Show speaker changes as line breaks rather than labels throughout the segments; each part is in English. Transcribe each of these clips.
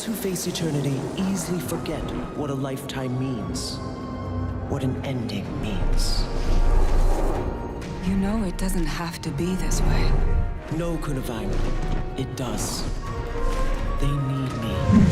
who face eternity easily forget what a lifetime means, what an ending means.
You know it doesn't have to be this way.
No, Kunavang, it does. They need me.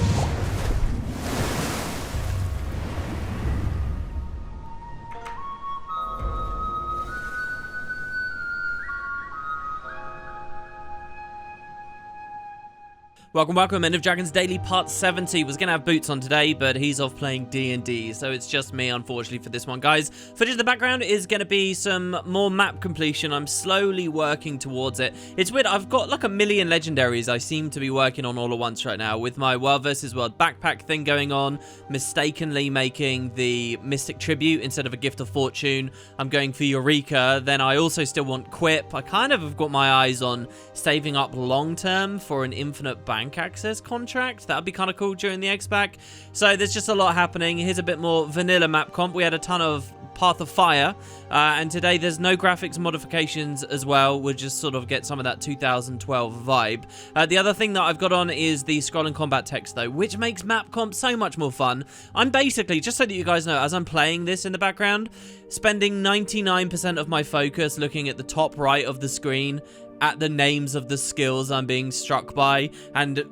Welcome, End of Dragons Daily Part 70. Was going to have Boots on today, but he's off playing D&D, so it's just me, unfortunately, for this one, guys. Footage in the background is going to be some more map completion. I'm slowly working towards it. It's weird, I've got like a million legendaries I seem to be working on all at once right now, with my World vs. World backpack thing going on, mistakenly making the Mystic Tribute instead of a Gift of Fortune. I'm going for Eureka, then I also still want Quip. I kind of have got my eyes on saving up long-term for an infinite bank access contract. That would be kind of cool during the X-Pack. So there's just a lot happening. Here's a bit more vanilla map comp. We had a ton of Path of Fire, and today there's no graphics modifications as well. We'll just sort of get some of that 2012 vibe. The other thing that I've got on is the scrolling combat text though, which makes map comp so much more fun. I'm basically, just so that you guys know, as I'm playing this in the background, spending 99% of my focus looking at the top right of the screen at the names of the skills I'm being struck by, and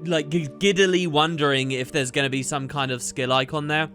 like giddily wondering if there's going to be some kind of skill icon there.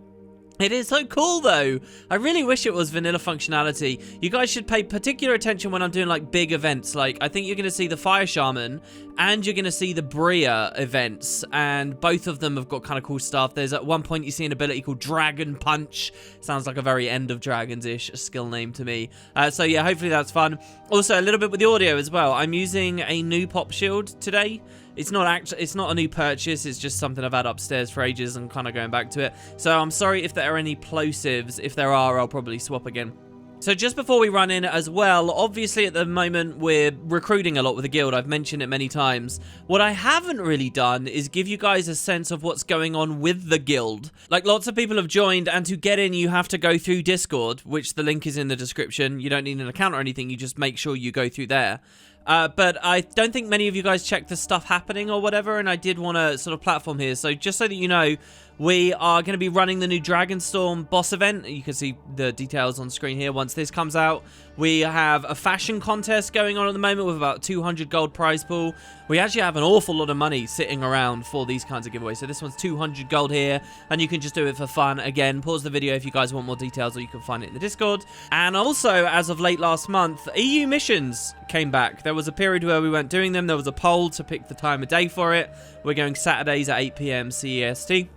It is so cool though. I really wish it was vanilla functionality. You guys should pay particular attention when I'm doing like big events. Like I think you're going to see the Fire Shaman and you're going to see the Bria events, and both of them have got kind of cool stuff. There's at one point you see an ability called Dragon Punch. Sounds like a very End of Dragons-ish skill name to me. So yeah, hopefully that's fun. Also a little bit with the audio as well. I'm using a new pop shield today. It's not a new purchase, it's just something I've had upstairs for ages and kind of going back to it. So I'm sorry if there are any plosives. If there are, I'll probably swap again. So just before we run in as well, obviously at the moment we're recruiting a lot with the guild. I've mentioned it many times. What I haven't really done is give you guys a sense of what's going on with the guild. Like lots of people have joined, and to get in you have to go through Discord, which the link is in the description. You don't need an account or anything, you just make sure you go through there. But I don't think many of you guys check the stuff happening or whatever, and I did want to sort of platform here. So just so that you know, we are going to be running the new Dragonstorm boss event. You can see the details on screen here once this comes out. We have a fashion contest going on at the moment with about 200 gold prize pool. We actually have an awful lot of money sitting around for these kinds of giveaways. So this one's 200 gold here, and you can just do it for fun. Again, pause the video if you guys want more details, or you can find it in the Discord. And also, as of late last month, EU missions came back. There was a period where we weren't doing them. There was a poll to pick the time of day for it. We're going Saturdays at 8 PM CEST.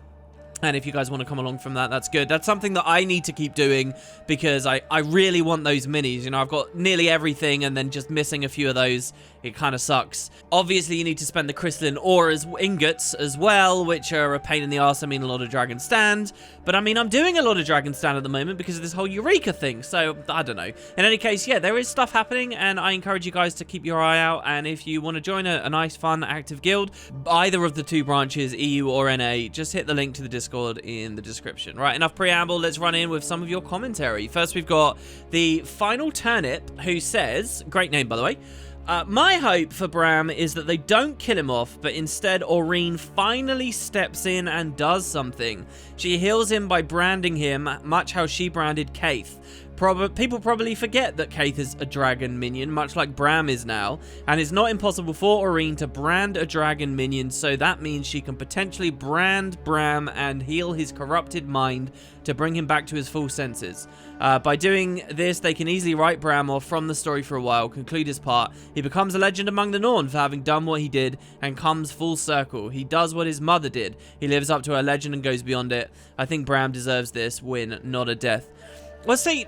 And if you guys want to come along from that, that's good. That's something that I need to keep doing, because I really want those minis. You know, I've got nearly everything, and then just missing a few of those, it kind of sucks. Obviously, you need to spend the crystalline ore ingots as well, which are a pain in the arse. I mean, a lot of Dragon Stand. But I mean, I'm doing a lot of Dragon Stand at the moment because of this whole Eureka thing. So, I don't know. In any case, yeah, there is stuff happening, and I encourage you guys to keep your eye out. And if you want to join a nice, fun, active guild, either of the two branches, EU or NA, just hit the link to the Discord in the description. Right, enough preamble, let's run in with some of your commentary. First, we've got the Final Turnip, who says, great name by the way, my hope for Bram is that they don't kill him off, but instead Aurene finally steps in and does something. She heals him by branding him, much how she branded Kaith. People probably forget that Kaith is a dragon minion, much like Bram is now, and it's not impossible for Aurene to brand a dragon minion, so that means she can potentially brand Bram and heal his corrupted mind to bring him back to his full senses. By doing this, they can easily write Bram off from the story for a while, conclude his part. He becomes a legend among the Norn for having done what he did, and comes full circle. He does what his mother did. He lives up to her legend and goes beyond it. I think Bram deserves this win, not a death. Well, see,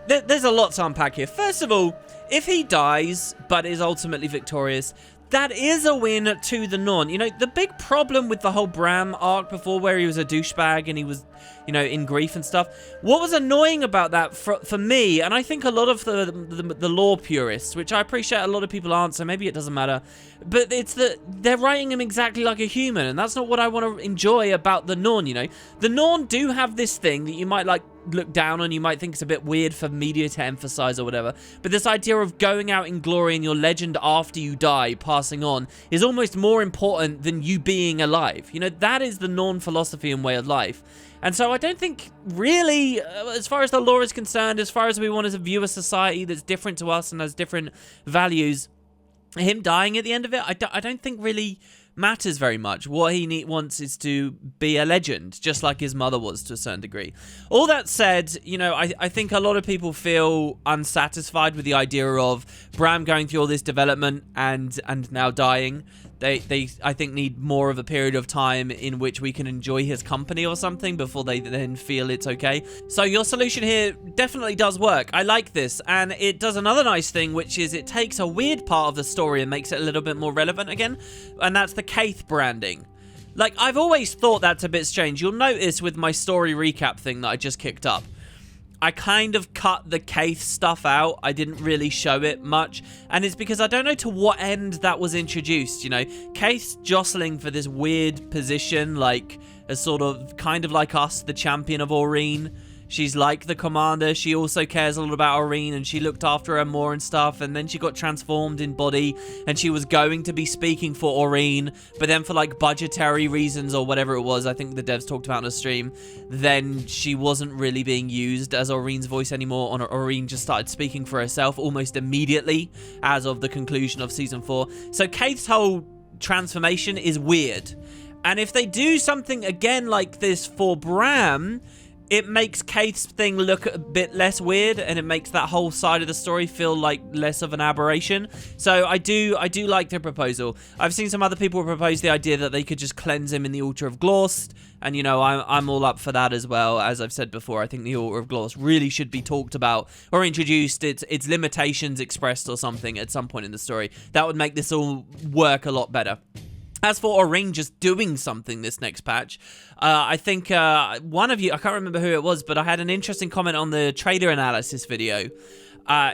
there's a lot to unpack here. First of all, if he dies, but is ultimately victorious, that is a win to the Norn. You know, the big problem with the whole Bram arc before, where he was a douchebag and he was, you know, in grief and stuff, what was annoying about that for me, and I think a lot of the lore purists, which I appreciate a lot of people aren't, so maybe it doesn't matter, but it's that they're writing him exactly like a human, and that's not what I want to enjoy about the Norn, you know. The Norn do have this thing that you might, like, look down on, you might think it's a bit weird for media to emphasize or whatever, but this idea of going out in glory and your legend after you die, passing on, is almost more important than you being alive. You know, that is the Norn philosophy and way of life. And so I don't think, really, as far as the lore is concerned, as far as we want to view a society that's different to us and has different values, him dying at the end of it, I don't think really matters very much. What he wants is to be a legend, just like his mother was to a certain degree. All that said, you know, I think a lot of people feel unsatisfied with the idea of Bram going through all this development and now dying. They I think need more of a period of time in which we can enjoy his company or something before they then feel it's okay. So your solution here definitely does work. I like this, and it does another nice thing, which is it takes a weird part of the story and makes it a little bit more relevant again, and that's the Kaith branding. Like, I've always thought that's a bit strange. You'll notice with my story recap thing that I just kicked up, I kind of cut the Kaith stuff out. I didn't really show it much. And it's because I don't know to what end that was introduced, you know. Kaith's jostling for this weird position, like a sort of, kind of like us, the champion of Aurene. She's like the commander. She also cares a lot about Aurene, and she looked after her more and stuff. And then she got transformed in body, and she was going to be speaking for Aurene, but then for like budgetary reasons or whatever it was, I think the devs talked about on a stream, then she wasn't really being used as Aurene's voice anymore. Aurene just started speaking for herself almost immediately as of the conclusion of Season 4. So Kaith's whole transformation is weird. And if they do something again like this for Bram, it makes Kaith's thing look a bit less weird, and it makes that whole side of the story feel like less of an aberration. So I do like the proposal. I've seen some other people propose the idea that they could just cleanse him in the Altar of Glost, and you know, I'm all up for that as well. As I've said before, I think the Altar of Glost really should be talked about or introduced, its limitations expressed or something at some point in the story. That would make this all work a lot better. As for Aurene just doing something this next patch, I think one of you, I can't remember who it was, but I had an interesting comment on the trailer analysis video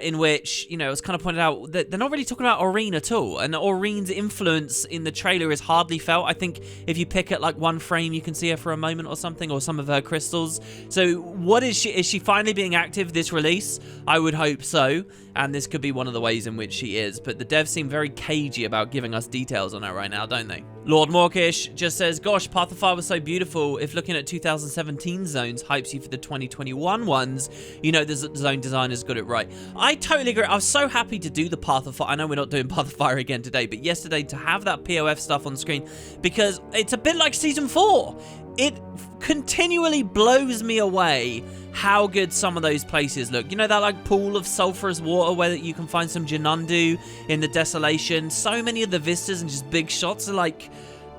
in which, you know, it was kind of pointed out that they're not really talking about Aurene at all, and Aurene's influence in the trailer is hardly felt. I think if you pick at like one frame, you can see her for a moment or something, or some of her crystals. So what is she? Is she finally being active this release? I would hope so, and this could be one of the ways in which she is, but the devs seem very cagey about giving us details on her right now, don't they? Lord Morkish just says, gosh, Path of Fire was so beautiful. If looking at 2017 zones hypes you for the 2021 ones, you know the zone designers got it right. I totally agree. I was so happy to do the Path of Fire. I know we're not doing Path of Fire again today, but yesterday to have that POF stuff on screen, because it's a bit like Season 4. It continually blows me away how good some of those places look. You know, that like pool of sulphurous water where you can find some Janundu in the Desolation. So many of the vistas and just big shots are like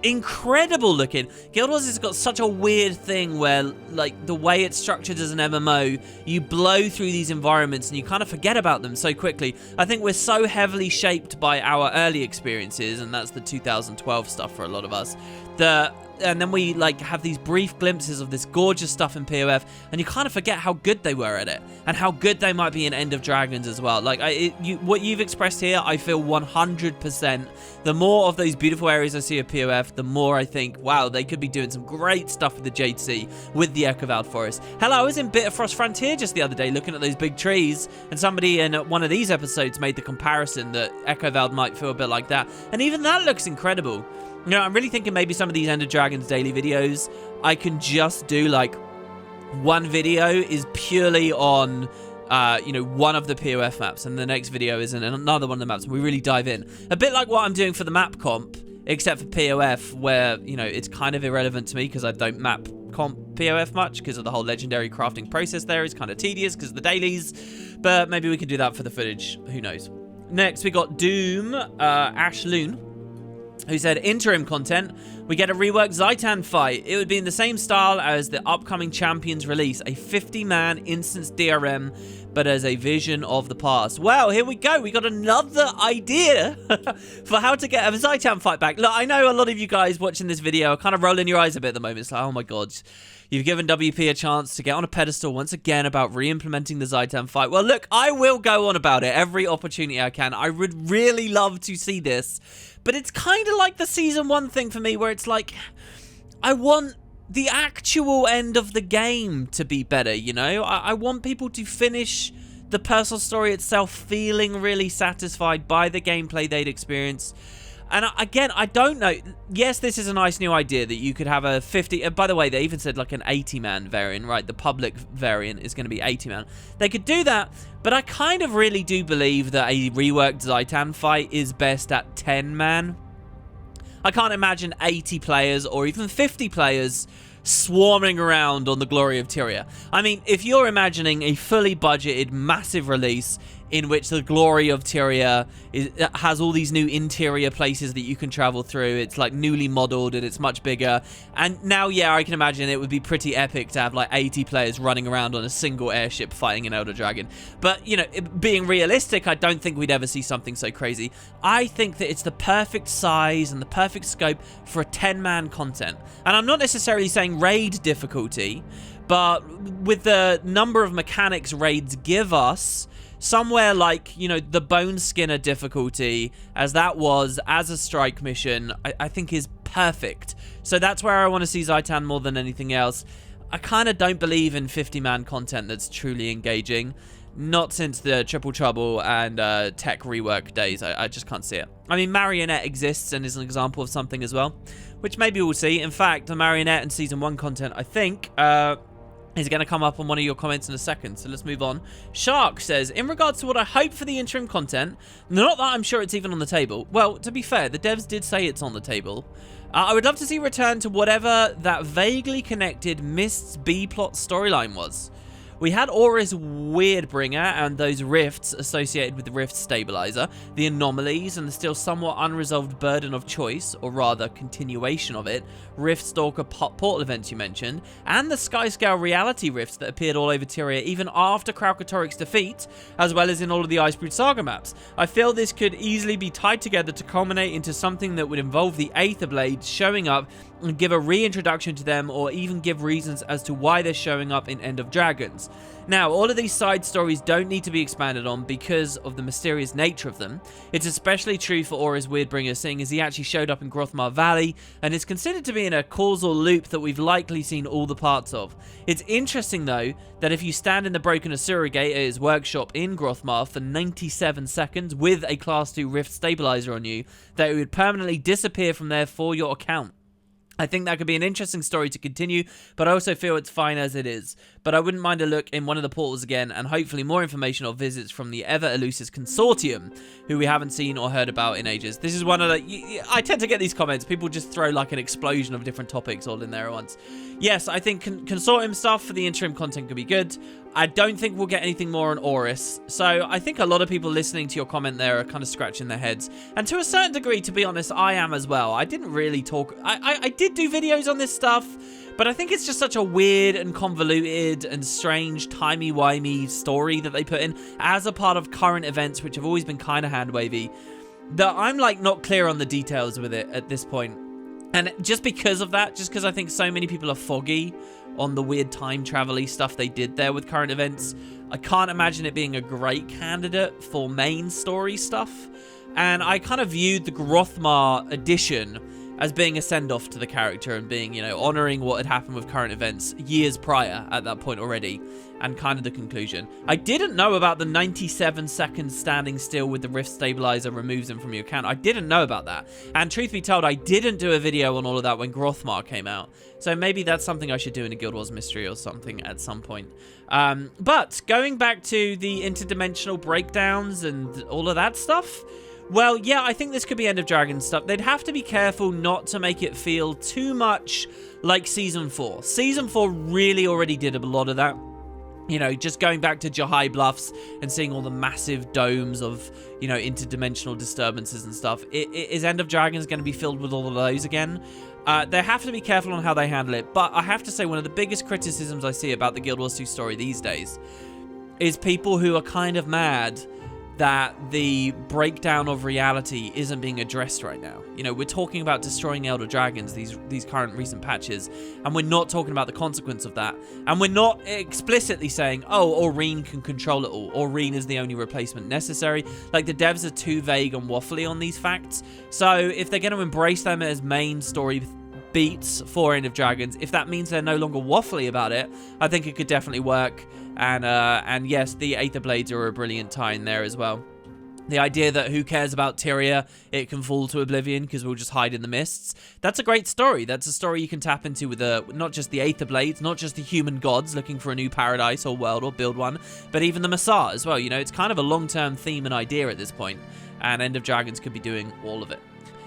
incredible looking. Guild Wars has got such a weird thing where, like, the way it's structured as an MMO, you blow through these environments and you kind of forget about them so quickly. I think we're so heavily shaped by our early experiences, and that's the 2012 stuff for a lot of us, and then we like have these brief glimpses of this gorgeous stuff in POF, and you kind of forget how good they were at it, and how good they might be in End of Dragons as well. Like, what you've expressed here, I feel 100%. The more of those beautiful areas I see of POF, the more I think, wow, they could be doing some great stuff with the Jade Sea, with the Echo Forest. Hell, I was in Bitterfrost Frontier just the other day looking at those big trees, and somebody in one of these episodes made the comparison that Echo might feel a bit like that, and even that looks incredible. You know, I'm really thinking maybe some of these End of Dragons daily videos, I can just do like one video is purely on, you know, one of the POF maps, and the next video is in another one of the maps, and we really dive in. A bit like what I'm doing for the map comp, except for POF, where, you know, it's kind of irrelevant to me because I don't map comp POF much because of the whole legendary crafting process there. It's kind of tedious because of the dailies, but maybe we could do that for the footage. Who knows? Next, we got Doom, Ash Loon, who said, interim content, we get a reworked Zaitan fight. It would be in the same style as the upcoming Champions release, a 50-man instance DRM, but as a vision of the past. Well, here we go. We got another idea for how to get a Zaitan fight back. Look, I know a lot of you guys watching this video are kind of rolling your eyes a bit at the moment. It's like, oh my god, you've given WP a chance to get on a pedestal once again about re-implementing the Zaitan fight. Well, look, I will go on about it every opportunity I can. I would really love to see this. But it's kind of like the Season 1 thing for me, where it's like, I want the actual end of the game to be better, you know? I want people to finish the personal story itself feeling really satisfied by the gameplay they'd experienced. And again, I don't know. Yes, this is a nice new idea that you could have a 50... by the way, they even said like an 80-man variant, right? The public variant is going to be 80-man. They could do that, but I kind of really do believe that a reworked Zaitan fight is best at 10-man. I can't imagine 80 players or even 50 players swarming around on the glory of Tyria. I mean, if you're imagining a fully budgeted, massive release in which the glory of Tyria has all these new interior places that you can travel through, it's like newly modeled and it's much bigger. And now, yeah, I can imagine it would be pretty epic to have like 80 players running around on a single airship fighting an Elder Dragon. But, you know, being realistic, I don't think we'd ever see something so crazy. I think that it's the perfect size and the perfect scope for a 10-man content. And I'm not necessarily saying raid difficulty, but with the number of mechanics raids give us, somewhere like, you know, the Bone Skinner difficulty, as that was as a strike mission, I think is perfect. So that's where I want to see Zaitan more than anything else. I kind of don't believe in 50-man content that's truly engaging. Not since the Triple Trouble and Tech rework days. I just can't see it. I mean, Marionette exists and is an example of something as well, which maybe we'll see. In fact, the Marionette and Season 1 content, I think, is going to come up on one of your comments in a second, so let's move on. Shark says, in regards to what I hope for the interim content, not that I'm sure it's even on the table. Well, to be fair, the devs did say it's on the table. I would love to see a return to whatever that vaguely connected Mist's B-plot storyline was. We had Aura's Weirdbringer and those rifts associated with the Rift Stabilizer, the anomalies and the still somewhat unresolved burden of choice, or rather continuation of it, Rift Stalker portal events you mentioned, and the Skyscale reality rifts that appeared all over Tyria even after Kralkatorrik's defeat, as well as in all of the Icebrood Saga maps. I feel this could easily be tied together to culminate into something that would involve the Aether Blades showing up and give a reintroduction to them, or even give reasons as to why they're showing up in End of Dragons. Now, all of these side stories don't need to be expanded on because of the mysterious nature of them. It's especially true for Aura's Weirdbringer, seeing as he actually showed up in Grothmar Valley, and is considered to be in a causal loop that we've likely seen all the parts of. It's interesting, though, that if you stand in the Broken Asura Gate at his workshop in Grothmar for 97 seconds with a Class 2 Rift Stabilizer on you, that it would permanently disappear from there for your account. I think that could be an interesting story to continue, but I also feel it's fine as it is. But I wouldn't mind a look in one of the portals again, and hopefully more information or visits from the ever-elusive consortium, who we haven't seen or heard about in ages. This is one of the... I tend to get these comments. People just throw like an explosion of different topics all in there at once. Yes, I think consortium stuff for the interim content could be good. I don't think we'll get anything more on Oris, so I think a lot of people listening to your comment there are kind of scratching their heads. And to a certain degree, to be honest, I am as well. I didn't really talk... I did do videos on this stuff, but I think it's just such a weird and convoluted and strange timey-wimey story that they put in as a part of current events, which have always been kind of hand-wavy, that I'm like not clear on the details with it at this point. And just because of that, just because I think so many people are foggy on the weird time travel-y stuff they did there with current events, I can't imagine it being a great candidate for main story stuff. And I kind of viewed the Grothmar edition as being a send-off to the character and being, you know, honoring what had happened with current events years prior at that point already, and kind of the conclusion. I didn't know about the 97 seconds standing still with the Rift Stabilizer removes them from your account. I didn't know about that. And truth be told, I didn't do a video on all of that when Grothmar came out. So maybe that's something I should do in a Guild Wars mystery or something at some point. But going back to the interdimensional breakdowns and all of that stuff, well, yeah, I think this could be End of Dragons stuff. They'd have to be careful not to make it feel too much like Season 4. Season 4 really already did a lot of that. You know, just going back to Jahai Bluffs and seeing all the massive domes of, you know, interdimensional disturbances and stuff. Is End of Dragons going to be filled with all of those again? They have to be careful on how they handle it. But I have to say, one of the biggest criticisms I see about the Guild Wars 2 story these days is people who are kind of mad that the breakdown of reality isn't being addressed right now. You know, we're talking about destroying Elder Dragons, these current recent patches, and we're not talking about the consequence of that. And we're not explicitly saying, oh, Aurene can control it all. Aurene is the only replacement necessary. Like, the devs are too vague and waffly on these facts. So if they're going to embrace them as main story beats for End of Dragons. If that means they're no longer waffly about it, I think it could definitely work. And yes, the Aether Blades are a brilliant tie in there as well. The idea that who cares about Tyria, it can fall to oblivion because we'll just hide in the mists. That's a great story. That's a story you can tap into with not just the Aether Blades, not just the human gods looking for a new paradise or world or build one, but even the Massar as well. You know, it's kind of a long-term theme and idea at this point, and End of Dragons could be doing all of it.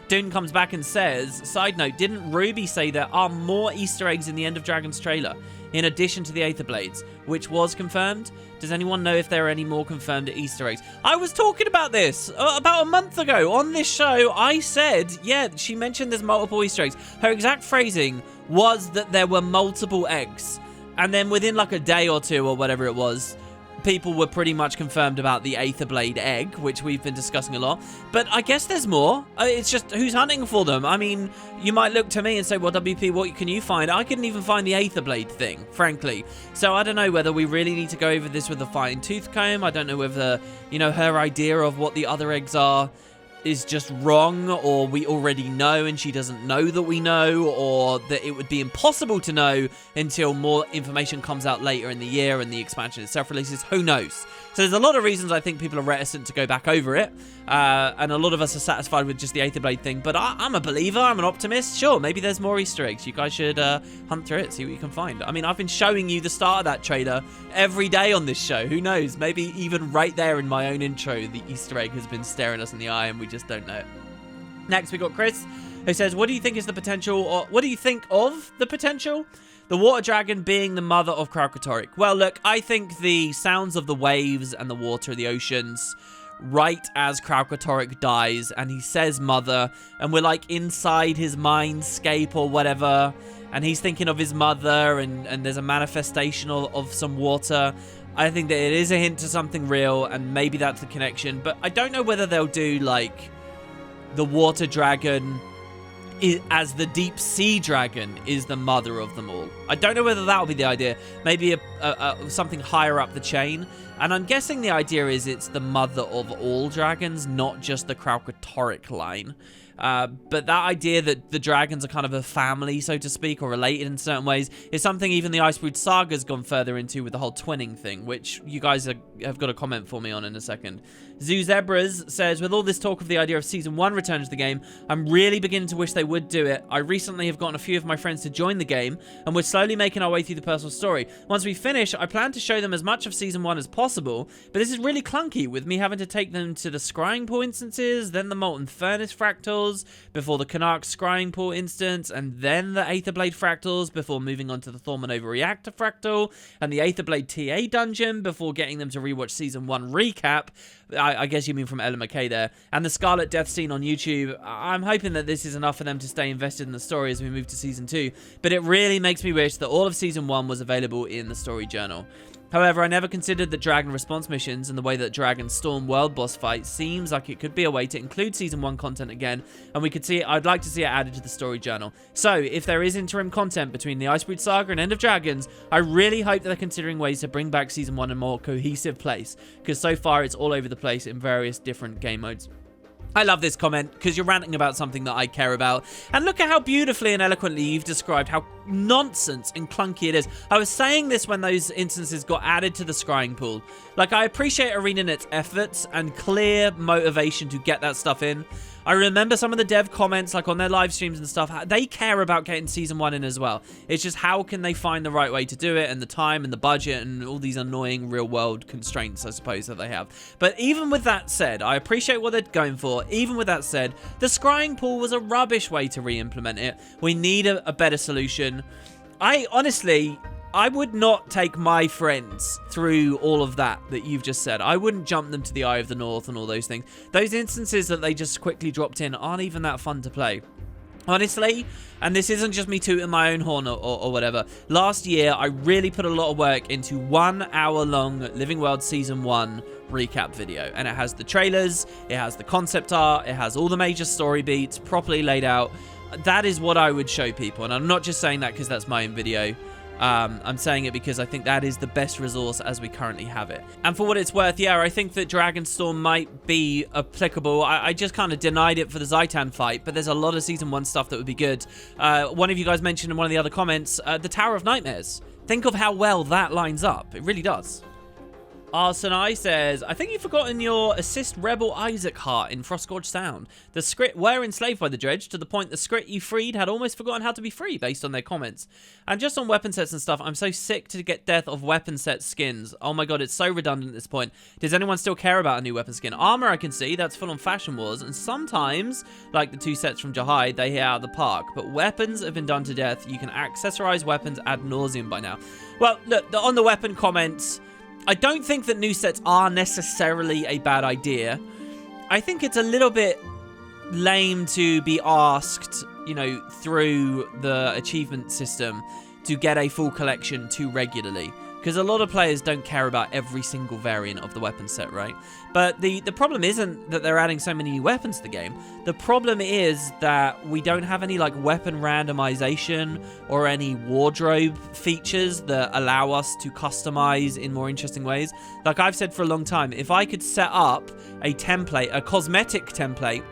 Dune comes back and says, side note, didn't Ruby say there are more Easter eggs in the End of Dragons trailer, in addition to the Aether Blades, which was confirmed? Does anyone know if there are any more confirmed Easter eggs? I was talking about this about a month ago on this show. I said, yeah, she mentioned there's multiple Easter eggs. Her exact phrasing was that there were multiple eggs. And then within like a day or two or whatever it was, people were pretty much confirmed about the Aether Blade egg, which we've been discussing a lot. But I guess there's more. It's just who's hunting for them. I mean, you might look to me and say, well, WP, what can you find? I couldn't even find the Aether Blade thing, frankly. So I don't know whether we really need to go over this with a fine-tooth comb. I don't know whether, you know, her idea of what the other eggs are is just wrong, or we already know and she doesn't know that we know, or that it would be impossible to know until more information comes out later in the year and the expansion itself releases. Who knows? So there's a lot of reasons I think people are reticent to go back over it, and a lot of us are satisfied with just the Aether Blade thing, but I'm a believer, I'm an optimist. Sure, maybe there's more Easter eggs. You guys should hunt through it, see what you can find. I mean, I've been showing you the start of that trailer every day on this show. Who knows? Maybe even right there in my own intro, the Easter egg has been staring us in the eye and we just don't know it. Next, we got Chris, who says, what do you think is the potential, or what do you think of the potential? The water dragon being the mother of Kralkatorrik. Well, look, I think the sounds of the waves and the water, the oceans, right as Kralkatorrik dies, and he says mother, and we're like inside his mindscape or whatever, and he's thinking of his mother, and there's a manifestation of some water. I think that it is a hint to something real, and maybe that's the connection, but I don't know whether they'll do, like, the water dragon as the deep sea dragon is the mother of them all. I don't know whether that'll be the idea. Maybe something higher up the chain. And I'm guessing the idea is it's the mother of all dragons, not just the Kralkatorrik line. But that idea that the dragons are kind of a family, so to speak, or related in certain ways, is something even the Icebrood Saga's gone further into with the whole twinning thing, which you guys have got a comment for me on in a second. Zoo Zebras says, with all this talk of the idea of Season 1 return to the game, I'm really beginning to wish they would do it. I recently have gotten a few of my friends to join the game, and we're slowly making our way through the personal story. Once we finish, I plan to show them as much of Season 1 as possible, but this is really clunky, with me having to take them to the scrying pool instances, then the Molten Furnace fractals, before the Canuck scrying pool instance, and then the Aetherblade fractals, before moving on to the Thormanova reactor fractal, and the Aetherblade TA dungeon, before getting them to rewatch Season 1 recap. I guess you mean from Ella McKay there. And the Scarlet Death scene on YouTube. I'm hoping that this is enough for them to stay invested in the story as we move to Season 2. But it really makes me wish that all of Season 1 was available in the story journal. However, I never considered the Dragon response missions and the way that Dragon Storm world boss fight seems like it could be a way to include Season 1 content again, and we could see it. I'd like to see it added to the story journal. So, if there is interim content between the Icebrood Saga and End of Dragons, I really hope that they're considering ways to bring back Season 1 in a more cohesive place, because so far it's all over the place in various different game modes. I love this comment because you're ranting about something that I care about. And look at how beautifully and eloquently you've described how nonsense and clunky it is. I was saying this when those instances got added to the scrying pool. Like, I appreciate ArenaNet's efforts and clear motivation to get that stuff in. I remember some of the dev comments, like on their live streams and stuff, they care about getting Season 1 in as well. It's just how can they find the right way to do it, and the time and the budget and all these annoying real-world constraints, I suppose, that they have. But even with that said, I appreciate what they're going for. Even with that said, the scrying pool was a rubbish way to re-implement it. We need a better solution. I would not take my friends through all of that you've just said. I wouldn't jump them to the Eye of the North and all those things. Those instances that they just quickly dropped in aren't even that fun to play. Honestly, and this isn't just me tooting my own horn or whatever. Last year, I really put a lot of work into 1 hour-long Living World Season 1 recap video. And it has the trailers, it has the concept art, it has all the major story beats properly laid out. That is what I would show people. And I'm not just saying that because that's my own video. I'm saying it because I think that is the best resource as we currently have it. And for what it's worth, yeah, I think that Dragonstorm might be applicable. I just kind of denied it for the Zaitan fight, but there's a lot of Season 1 stuff that would be good. One of you guys mentioned in one of the other comments, the Tower of Nightmares. Think of how well that lines up. It really does. Arsenai says, I think you've forgotten your assist Rebel Isaac heart in Frostgorge Sound. The Skrit were enslaved by the Dredge to the point the Skrit you freed had almost forgotten how to be free based on their comments. And just on weapon sets and stuff, I'm so sick to get death of weapon set skins. Oh my god, it's so redundant at this point. Does anyone still care about a new weapon skin? Armor I can see, that's full on Fashion Wars, and sometimes, like the 2 sets from Jahai, they hit out of the park. But weapons have been done to death. You can accessorize weapons ad nauseum by now. Well, look, on the weapon comments, I don't think that new sets are necessarily a bad idea. I think it's a little bit lame to be asked, you know, through the achievement system to get a full collection too regularly. Because a lot of players don't care about every single variant of the weapon set, right? But the problem isn't that they're adding so many new weapons to the game. The problem is that we don't have any like weapon randomization or any wardrobe features that allow us to customize in more interesting ways. Like I've said for a long time, if I could set up a template, a cosmetic template,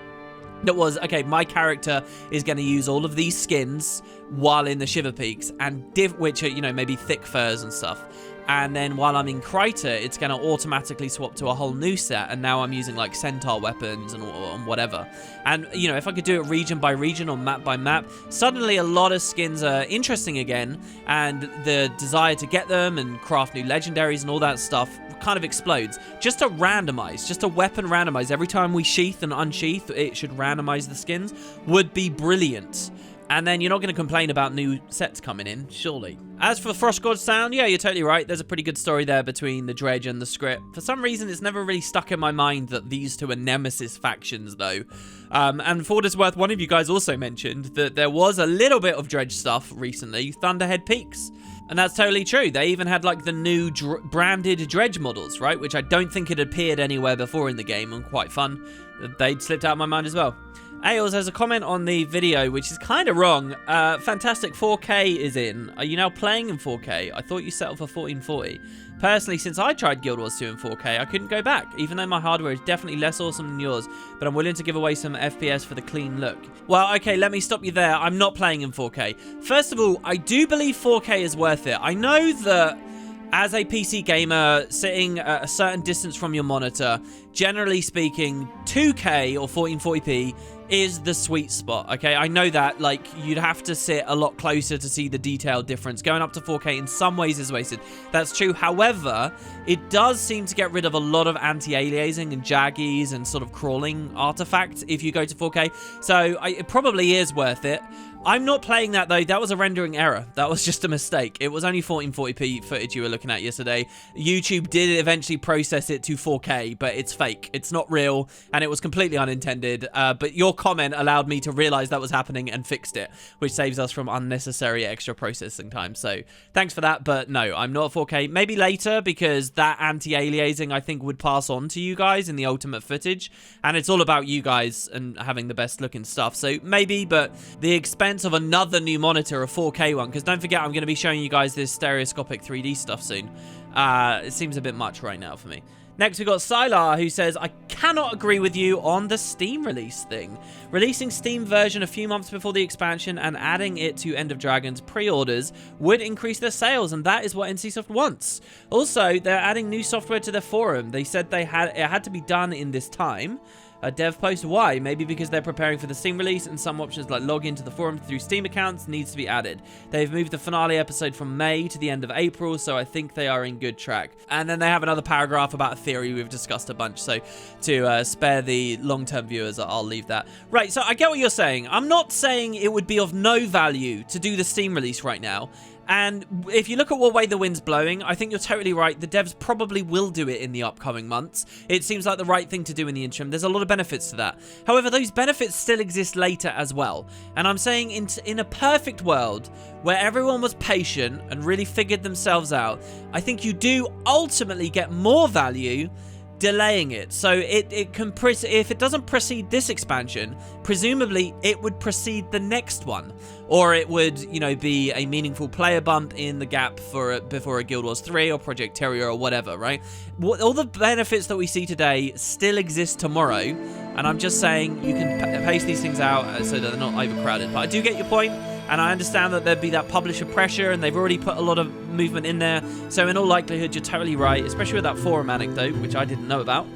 that was, okay, my character is going to use all of these skins while in the Shiver Peaks, and which are, you know, maybe thick furs and stuff. And then while I'm in Kryta, it's going to automatically swap to a whole new set, and now I'm using, like, centaur weapons and whatever. And, you know, if I could do it region by region or map by map, suddenly a lot of skins are interesting again, and the desire to get them and craft new legendaries and all that stuff kind of explodes. Just to randomize, just a weapon randomize. Every time we sheath and unsheath, it should randomize the skins, would be brilliant. And then you're not going to complain about new sets coming in, surely. As for Frostgorge Sound, yeah, you're totally right. There's a pretty good story there between the Dredge and the Skrit. For some reason, it's never really stuck in my mind that these two are nemesis factions, though. And for what it's worth, one of you guys also mentioned that there was a little bit of Dredge stuff recently, Thunderhead Peaks. And that's totally true. They even had, like, the new branded Dredge models, right? Which I don't think had appeared anywhere before in the game, and quite fun. They'd slipped out of my mind as well. Ails has a comment on the video, which is kind of wrong. Fantastic 4K is in. Are you now playing in 4K? I thought you settled for 1440. Personally, since I tried Guild Wars 2 in 4K, I couldn't go back, even though my hardware is definitely less awesome than yours, but I'm willing to give away some FPS for the clean look. Well, okay, let me stop you there. I'm not playing in 4K. First of all, I do believe 4K is worth it. I know that as a PC gamer, sitting at a certain distance from your monitor, generally speaking, 2K or 1440p is the sweet spot, okay? I know that, like, you'd have to sit a lot closer to see the detail difference. Going up to 4K in some ways is wasted. That's true. However, it does seem to get rid of a lot of anti-aliasing and jaggies and sort of crawling artifacts if you go to 4K. So it probably is worth it. I'm not playing that, though. That was a rendering error. That was just a mistake. It was only 1440p footage you were looking at yesterday. YouTube did eventually process it to 4K, but it's fake. It's not real, and it was completely unintended. But your comment allowed me to realize that was happening and fixed it, which saves us from unnecessary extra processing time. So thanks for that, but no, I'm not 4K. Maybe later, because that anti-aliasing, I think, would pass on to you guys in the ultimate footage, and it's all about you guys and having the best looking stuff. So maybe, but the expense of another new monitor, a 4K one, because don't forget, I'm going to be showing you guys this stereoscopic 3D stuff soon. It seems a bit much right now for me. Next, we've got Sylar, who says, I cannot agree with you on the Steam release thing. Releasing Steam version a few months before the expansion and adding it to End of Dragon's pre-orders would increase their sales, and that is what NCSoft wants. Also, they're adding new software to their forum. They said it had to be done in this time. A dev post, why? Maybe because they're preparing for the Steam release and some options like log into the forum through Steam accounts needs to be added. They've moved the finale episode from May to the end of April, so I think they are in good track. And then they have another paragraph about a theory we've discussed a bunch, so to spare the long-term viewers, I'll leave that. Right, so I get what you're saying. I'm not saying it would be of no value to do the Steam release right now. And if you look at what way the wind's blowing, I think you're totally right. The devs probably will do it in the upcoming months. It seems like the right thing to do in the interim. There's a lot of benefits to that. However, those benefits still exist later as well. And I'm saying in a perfect world where everyone was patient and really figured themselves out, I think you do ultimately get more value delaying it. So it can if it doesn't precede this expansion, presumably it would precede the next one, or it would, you know, be a meaningful player bump in the gap before a Guild Wars 3 or Project Terrier or whatever, right? All the benefits that we see today still exist tomorrow, and I'm just saying you can pace these things out so that they're not overcrowded. But I do get your point, and I understand that there'd be that publisher pressure, and they've already put a lot of movement in there. So in all likelihood, you're totally right, especially with that forum anecdote, which I didn't know about.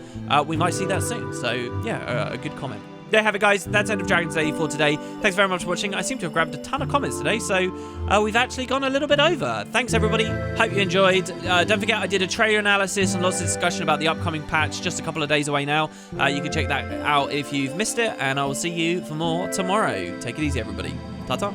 We might see that soon. So yeah, a good comment. There you have it, guys. That's End of Dragons Day for today. Thanks very much for watching. I seem to have grabbed a ton of comments today, so we've actually gone a little bit over. Thanks, everybody. Hope you enjoyed. Don't forget, I did a trailer analysis and lots of discussion about the upcoming patch, just a couple of days away now. You can check that out if you've missed it, and I will see you for more tomorrow. Take it easy, everybody. Ta-ta.